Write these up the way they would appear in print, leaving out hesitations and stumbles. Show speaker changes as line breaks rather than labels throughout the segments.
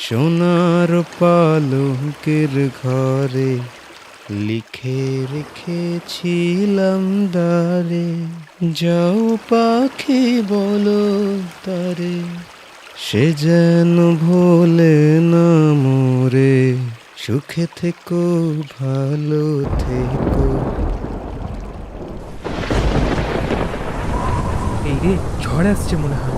সোনার পালঙ্কের ঘরে লিখে রেখেছিলাম দ্বারে, যাও পাখি বলো তারে, সে যেন ভোলে না মোরে, সুখে থেকো ভালো থেকো।
এই রে, ঝড় আসছে মনে হয়।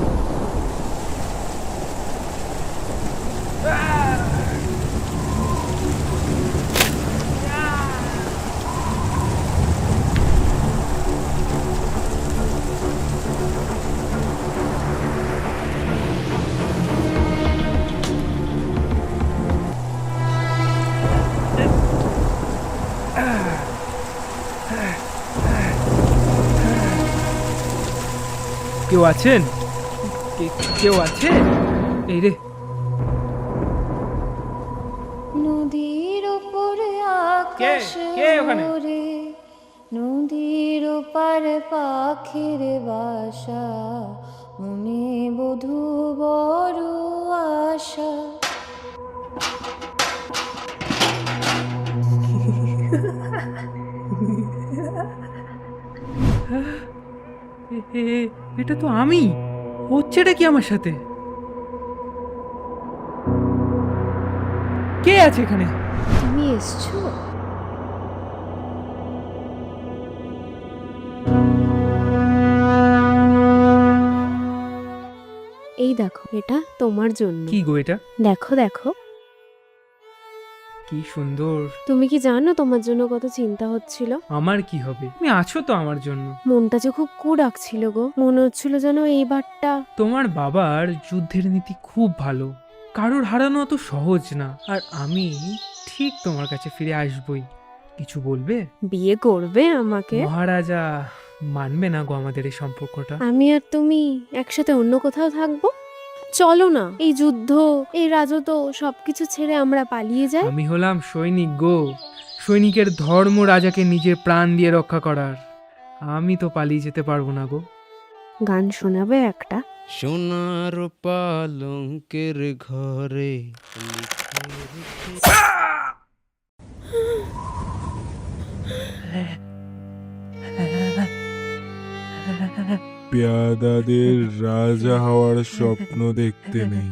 কেউ আছেন? কেউ আছে? এই রে,
নদীর উপরে আকাশ
কে ওখানে?
ওরে, নদীর ওপারে পাখির বাসা, মনে বধূ বড় আশা।
এটা তো আমি। হচ্ছেটা কি আমার সাথে? কে আছে এখানে?
তুমি এসছো? এই দেখো, এটা তোমার জন্য।
কি গো এটা?
দেখো দেখো,
কি সুন্দর।
তুমি কি জানো তোমার জন্য কত চিন্তা হচ্ছিল?
আমার কি হবে? তুমি আছো তো আমার জন্য।
মনটা যে খুব ডাকছিল গো, মনে হচ্ছিল যেন এইবারটা।
তোমার বাবার যুদ্ধের নীতি খুব ভালো, কারোর হারানো অত সহজ না। আর আমি ঠিক তোমার কাছে ফিরে আসবই। কিছু বলবে?
বিয়ে করবে আমাকে?
মহারাজা মানবে না গো আমাদের এই সম্পর্কটা।
আমি আর তুমি একসাথে অন্য কোথাও থাকবো? চলো না, এই যুদ্ধ, এই রাজত্ব সবকিছু ছেড়ে আমরা পালিয়ে যাই।
আমি হলাম সৈনিক গো, সৈনিকের ধর্ম রাজাকে নিজের প্রাণ দিয়ে রক্ষা করার। আমি তো পালিয়ে যেতে পারবো না গো।
গান শোনাবে একটা?
সোনার পালঙ্কের ঘরে লিখে
পেয়াদাদের রাজা হওয়ার স্বপ্ন দেখতে নেই।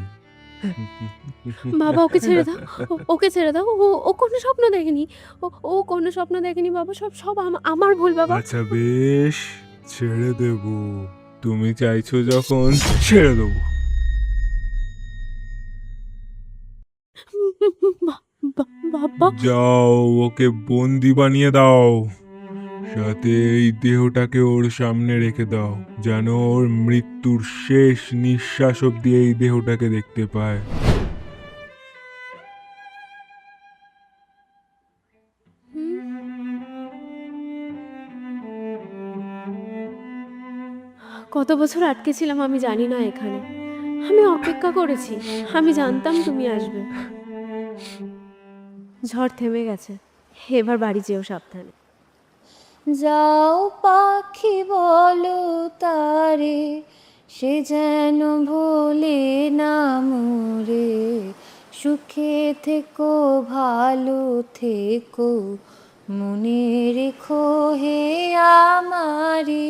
বাবা, ওকে ছেড়ে দাও, ওকে ছেড়ে দাও। ও কোনো স্বপ্ন দেখেনি, ও কোনো স্বপ্ন দেখেনি বাবা। সব সব আমার ভুল বাবা।
আচ্ছা বেশ, ছেড়ে দেব। তুমি চাইছো যখন ছেড়ে দেবো।
বাবা,
যাও, ওকে বন্দি বানিয়ে দাও, সাথে এই দেহটাকে ওর সামনে রেখে দাও, যেন ওর মৃত্যুর শেষ নিঃশ্বাস অব্দি এই দেহটাকে দেখতে পায়।
কত বছর আটকে ছিলাম আমি জানি না এখানে। আমি অপেক্ষা করেছি, আমি জানতাম তুমি আসবে। ঝড় থেমে গেছে, এবার বাড়ি যেও সাবধানে। যাও পাখি বলো তারে, সে যেন ভোলে না মোরে, সুখে থেকো ভালো থেকো, মনে রেখো হে আমারে।